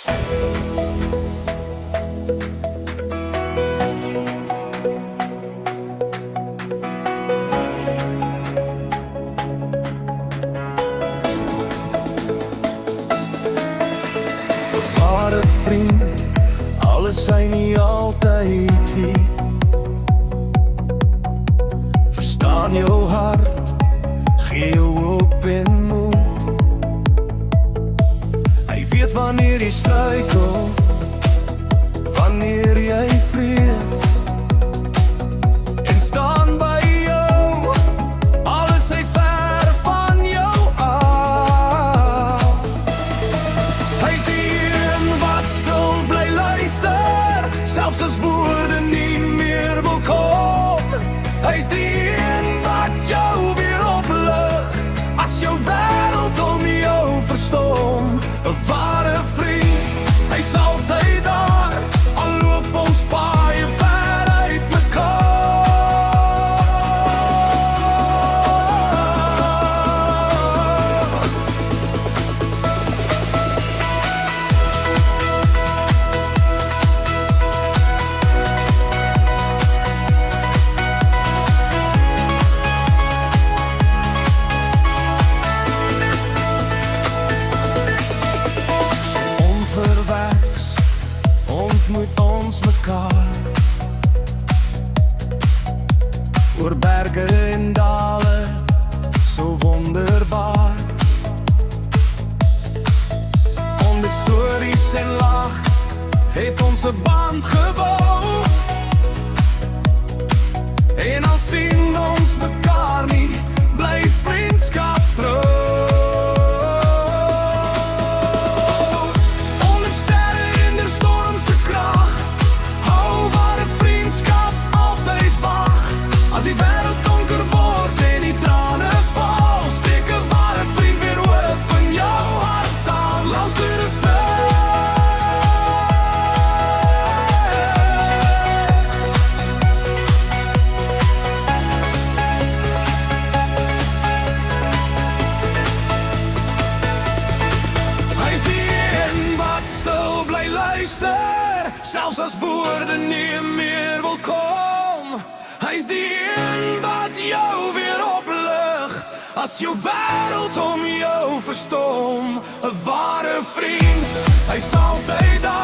Ware vriend, alles zijn niet altijd hier. Verstaan jouw hart, geef jou op en moed. Hij weet wanneer je struikelt, wanneer jij vreest. En staan bij jou, alles heeft ver van jou af. Hij is die een wat stil blij luister, zelfs als woorden niet meer wil komen. Hij is die een wat jou weer oplucht, als jouw wereld om jou verstomt. Een ware vriend, hij is altijd daar, al loop ons paaien ver uit mekaar. Onverwachts ontmoet ons mekaar, oor bergen en dalen, zo wonderbaar. Onder stories en lach heeft onze band gebouwd. En al zien ons mekaar niet, blijft vriendschap trouw. Zelfs als woorden niet meer wil komen. Hij is die een wat jou weer oplucht, als jouw wereld om jou verstomt. Een ware vriend, hij is altijd daar.